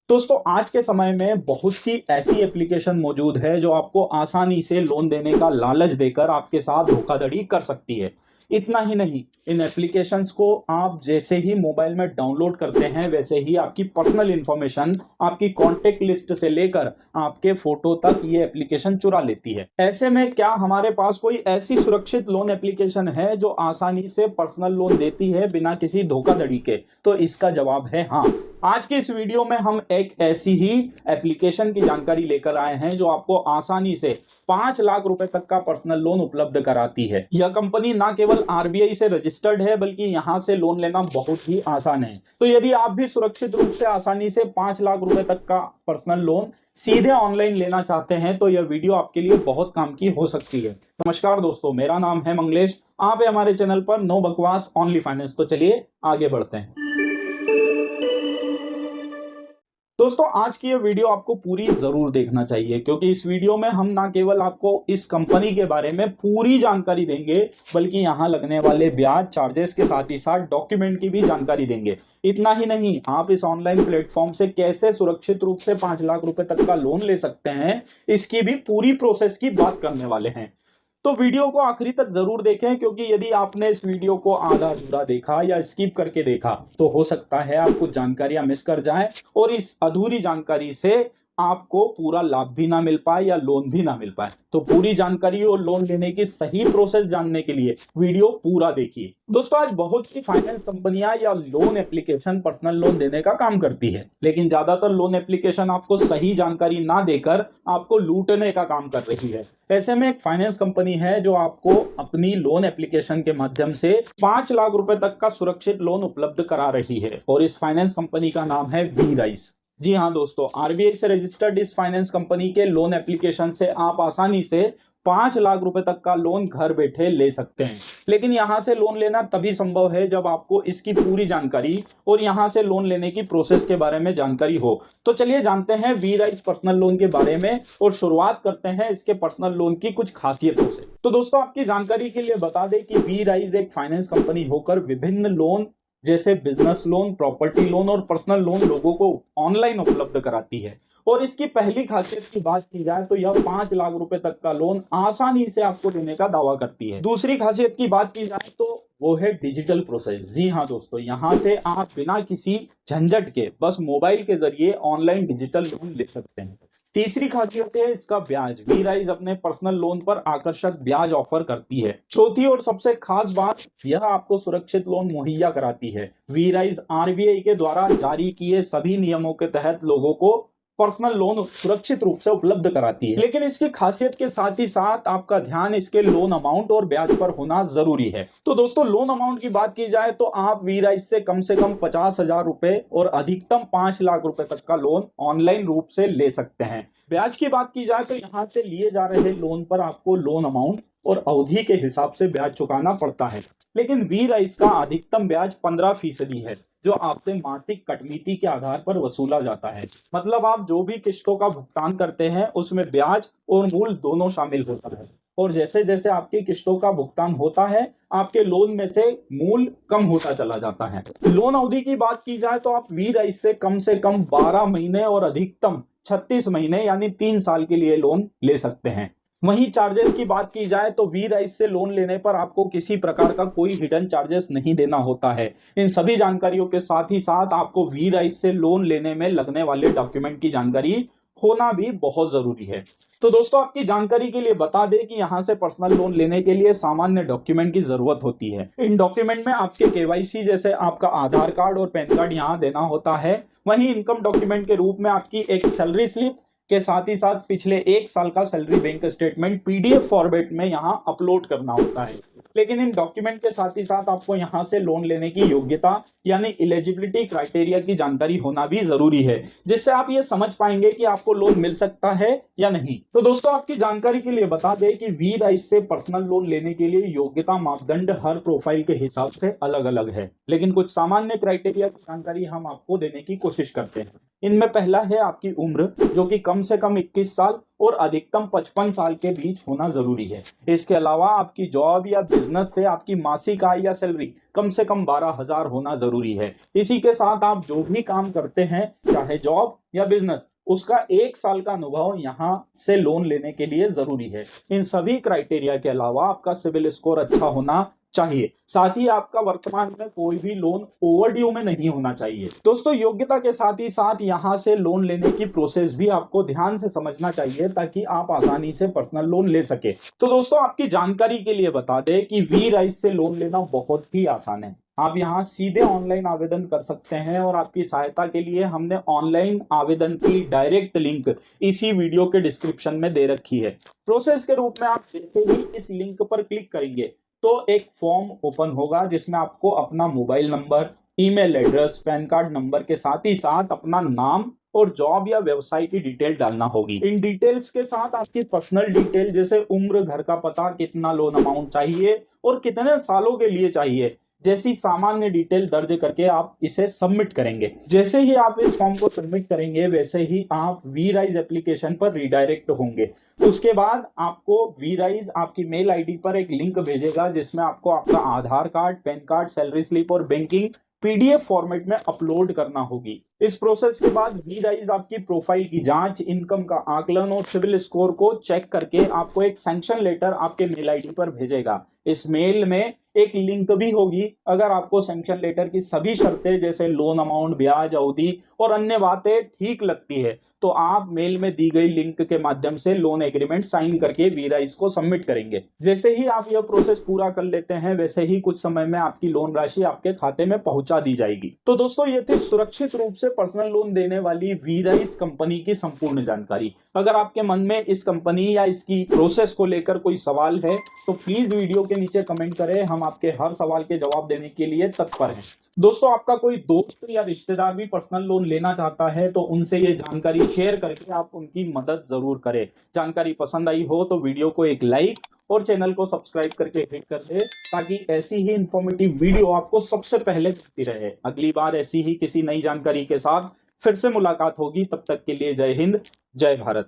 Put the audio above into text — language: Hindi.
दोस्तों आज के समय में बहुत सी ऐसी एप्लीकेशन मौजूद है जो आपको आसानी से लोन देने का लालच देकर आपके साथ धोखाधड़ी कर सकती है। इतना ही नहीं, इन एप्लीकेशंस को आप जैसे ही मोबाइल में डाउनलोड करते हैं वैसे ही आपकी पर्सनल इंफॉर्मेशन, आपकी कॉन्टेक्ट लिस्ट से लेकर आपके फोटो तक ये एप्लीकेशन चुरा लेती है। ऐसे में क्या हमारे पास कोई ऐसी सुरक्षित लोन एप्लीकेशन है जो आसानी से पर्सनल लोन देती है बिना किसी धोखाधड़ी के? तो इसका जवाब है हाँ। आज की इस वीडियो में हम एक ऐसी ही एप्लीकेशन की जानकारी लेकर आए हैं जो आपको आसानी से 5 लाख रुपए तक का पर्सनल लोन उपलब्ध कराती है। यह कंपनी ना केवल आरबीआई से रजिस्टर्ड है बल्कि यहां से लोन लेना बहुत ही आसान है। तो यदि आप भी सुरक्षित रूप से आसानी से 5 लाख रुपए तक का पर्सनल लोन सीधे ऑनलाइन लेना चाहते हैं तो यह वीडियो आपके लिए बहुत काम की हो सकती है। नमस्कार दोस्तों, मेरा नाम है मंगलेश। आप है हमारे चैनल पर नो बकवास ओनली फाइनेंस। तो चलिए आगे बढ़ते हैं। दोस्तों आज की ये वीडियो आपको पूरी जरूर देखना चाहिए क्योंकि इस वीडियो में हम ना केवल आपको इस कंपनी के बारे में पूरी जानकारी देंगे बल्कि यहाँ लगने वाले ब्याज चार्जेस के साथ ही साथ डॉक्यूमेंट की भी जानकारी देंगे। इतना ही नहीं, आप इस ऑनलाइन प्लेटफॉर्म से कैसे सुरक्षित रूप से 5 लाख रुपए तक का लोन ले सकते हैं इसकी भी पूरी प्रोसेस की बात करने वाले हैं। तो वीडियो को आखिरी तक जरूर देखें क्योंकि यदि आपने इस वीडियो को आधा अधूरा देखा या स्किप करके देखा तो हो सकता है आप कुछ जानकारियां मिस कर जाएं और इस अधूरी जानकारी से आपको पूरा लाभ भी ना मिल पाए या लोन भी ना मिल पाए। तो पूरी जानकारी और लोन लेने की सही प्रोसेस जानने के लिए वीडियो पूरा देखिए। दोस्तों आज बहुत सी फाइनेंस कंपनियां या लोन एप्लीकेशन पर्सनल लोन देने का काम करती है, लेकिन ज्यादातर लोन एप्लीकेशन आपको सही जानकारी ना देकर आपको लूटने का काम कर रही है। ऐसे में एक फाइनेंस कंपनी है जो आपको अपनी लोन एप्लीकेशन के माध्यम से 5 लाख रुपए तक का सुरक्षित लोन उपलब्ध करा रही है और इस फाइनेंस कंपनी का नाम है वी राइज। जी हाँ दोस्तों, आरबीआई से रजिस्टर्ड इस फाइनेंस कंपनी के लोन एप्लीकेशन से आप आसानी से 5 लाख रुपए तक का लोन घर बैठे ले सकते हैं। लेकिन यहाँ से लोन लेना तभी संभव है जब आपको इसकी पूरी जानकारी और यहाँ से लोन लेने की प्रोसेस के बारे में जानकारी हो। तो चलिए जानते हैं वी राइज पर्सनल लोन के बारे में और शुरुआत करते हैं इसके पर्सनल लोन की कुछ खासियतों से। तो दोस्तों आपकी जानकारी के लिए बता दें कि वी राइज एक फाइनेंस कंपनी होकर विभिन्न लोन जैसे बिजनेस लोन, प्रॉपर्टी लोन और पर्सनल लोन लोगों को ऑनलाइन उपलब्ध कराती है। और इसकी पहली खासियत की बात की जाए तो यह 5 लाख रुपए तक का लोन आसानी से आपको देने का दावा करती है। दूसरी खासियत की बात की जाए तो वो है डिजिटल प्रोसेस। जी हाँ दोस्तों, यहाँ से आप बिना किसी झंझट के बस मोबाइल के जरिए ऑनलाइन डिजिटल लोन ले सकते हैं। तीसरी खासियत है इसका ब्याज। वी राइज अपने पर्सनल लोन पर आकर्षक ब्याज ऑफर करती है। चौथी और सबसे खास बात, यह आपको सुरक्षित लोन मुहैया कराती है। वी राइज आरबीआई के द्वारा जारी किए सभी नियमों के तहत लोगों को पर्सनल लोन सुरक्षित रूप से उपलब्ध कराती है। लेकिन इसकी खासियत के साथ ही साथ आपका ध्यान इसके लोन अमाउंट और ब्याज पर होना जरूरी है। तो दोस्तों लोन अमाउंट की बात की जाए तो आप वी राइज से कम 50,000 रुपए और अधिकतम 5 लाख रुपए तक का लोन ऑनलाइन रूप से ले सकते हैं। ब्याज की बात की जाए तो यहाँ से लिए जा रहे लोन पर आपको लोन अमाउंट और अवधि के हिसाब से ब्याज चुकाना पड़ता है। लेकिन वी राइज का अधिकतम ब्याज 15% है जो आपसे मासिक कटौती के आधार पर वसूला जाता है। मतलब आप जो भी किस्तों का भुगतान करते हैं उसमें ब्याज और मूल दोनों शामिल होता है और जैसे जैसे आपकी किस्तों का भुगतान होता है आपके लोन में से मूल कम होता चला जाता है। लोन अवधि की बात की जाए तो आप वी राइज से कम 12 महीने और अधिकतम 36 महीने यानी 3 साल के लिए लोन ले सकते हैं। वहीं चार्जेस की बात की जाए तो वी राइज से लोन लेने पर आपको किसी प्रकार का कोई हिडन चार्जेस नहीं देना होता है। इन सभी जानकारियों के साथ ही साथ आपको वी राइज से लोन लेने में लगने वाले डॉक्यूमेंट की जानकारी होना भी बहुत जरूरी है। तो दोस्तों आपकी जानकारी के लिए बता दें कि यहाँ से पर्सनल लोन लेने के लिए सामान्य डॉक्यूमेंट की जरूरत होती है। इन डॉक्यूमेंट में आपके केवाईसी जैसे आपका आधार कार्ड और पैन कार्ड यहाँ देना होता है। वहीं इनकम डॉक्यूमेंट के रूप में आपकी एक सैलरी स्लिप के साथ ही साथ पिछले 1 साल का salary bank statement PDF format में यहाँ अपलोड करना होता है। लेकिन इन डॉक्यूमेंट के साथ ही साथ आपको यहाँ से लोन लेने की योग्यता यानी एलिजिबिलिटी क्राइटेरिया की जानकारी होना भी जरूरी है, जिससे आप ये समझ पाएंगे कि आपको लोन मिल सकता है या नहीं। तो दोस्तों आपकी जानकारी के लिए बता दें कि वी राइज से पर्सनल लोन लेने के लिए योग्यता मापदंड हर प्रोफाइल के हिसाब से अलग अलग है, लेकिन कुछ सामान्य क्राइटेरिया की जानकारी हम आपको देने की कोशिश करते हैं। इनमें पहला है आपकी उम्र, जो कि कम से कम 21 साल और अधिकतम 55 साल के बीच होना जरूरी है। इसके अलावा आपकी जॉब या बिजनेस से आपकी मासिक आय या सैलरी कम से कम 12,000 होना जरूरी है। इसी के साथ आप जो भी काम करते हैं, चाहे जॉब या बिजनेस, उसका 1 साल का अनुभव यहाँ से लोन लेने के लिए जरूरी है। इन सभी क्राइटेरिया के अलावा आपका सिविल स्कोर अच्छा होना चाहिए। साथ ही आपका वर्तमान में कोई भी लोन ओवरड्यू में नहीं होना चाहिए। दोस्तों, योग्यता के साथ ही साथ यहाँ से लोन लेने की प्रोसेस भी आपको ध्यान से समझना चाहिए, ताकि आप आसानी से पर्सनल लोन ले सके। तो दोस्तों, आपकी जानकारी के लिए बता दें कि वी राइज से लोन लेना बहुत ही आसान है। आप यहाँ सीधे ऑनलाइन आवेदन कर सकते हैं, और आपकी सहायता के लिए हमने ऑनलाइन आवेदन की डायरेक्ट लिंक इसी वीडियो के डिस्क्रिप्शन में दे रखी है। प्रोसेस के रूप में आप जैसे ही इस लिंक पर क्लिक करेंगे तो एक फॉर्म ओपन होगा, जिसमें आपको अपना mobile number, email address, pan card number के साथ ही साथ अपना नाम और जॉब या व्यवसाय की डिटेल डालना होगी। इन डिटेल्स के साथ आपकी पर्सनल डिटेल जैसे उम्र, घर का पता, कितना लोन अमाउंट चाहिए और कितने सालों के लिए चाहिए जैसी सामान्य डिटेल दर्ज करके आप इसे सबमिट करेंगे। जैसे ही आप इस फॉर्म को सबमिट करेंगे, वैसे ही आप वी राइज एप्लीकेशन पर रिडायरेक्ट होंगे। उसके बाद आपको वी राइज आपकी मेल आईडी पर एक लिंक भेजेगा, जिसमें आपको आपका Aadhaar card, PAN card, salary slip और बैंकिंग पीडीएफ फॉर्मेट में अपलोड करना होगी। इस प्रोसेस के बाद वी राइज आपकी प्रोफाइल की जांच, इनकम का आकलन और सिविल स्कोर को चेक करके आपको एक सैंक्शन लेटर आपके मेल आईडी पर भेजेगा। इस मेल में एक लिंक भी होगी। अगर आपको सैंक्शन लेटर की सभी शर्तें जैसे लोन अमाउंट, ब्याज अवधि और अन्य बातें ठीक लगती है, तो आप मेल में दी गई लिंक के माध्यम से लोन एग्रीमेंट साइन करके वी राइज को सबमिट करेंगे। जैसे ही आप यह प्रोसेस पूरा कर लेते हैं, वैसे ही कुछ समय में आपकी लोन राशि आपके खाते में पहुंचा दी जाएगी। तो दोस्तों, ये थी सुरक्षित रूप से पर्सनल लोन देने वाली वी राइज कंपनी की संपूर्ण जानकारी। अगर आपके मन में इस कंपनी या इसकी प्रोसेस को लेकर कोई सवाल है, तो प्लीज वीडियो के नीचे कमेंट करें। हम आपके हर सवाल के जवाब देने के लिए तत्पर हैं। दोस्तों, आपका कोई दोस्त या रिश्तेदार भी पर्सनल लोन लेना चाहता है, तो उनसे ये जानकारी शेयर करके आप उनकी मदद जरूर करें। जानकारी पसंद आई हो तो वीडियो को एक लाइक और चैनल को सब्सक्राइब करके हिट कर दे, ताकि ऐसी ही इंफॉर्मेटिव वीडियो आपको सबसे पहले मिलती रहे। अगली बार ऐसी ही किसी नई जानकारी के साथ फिर से मुलाकात होगी। तब तक के लिए जय हिंद, जय भारत।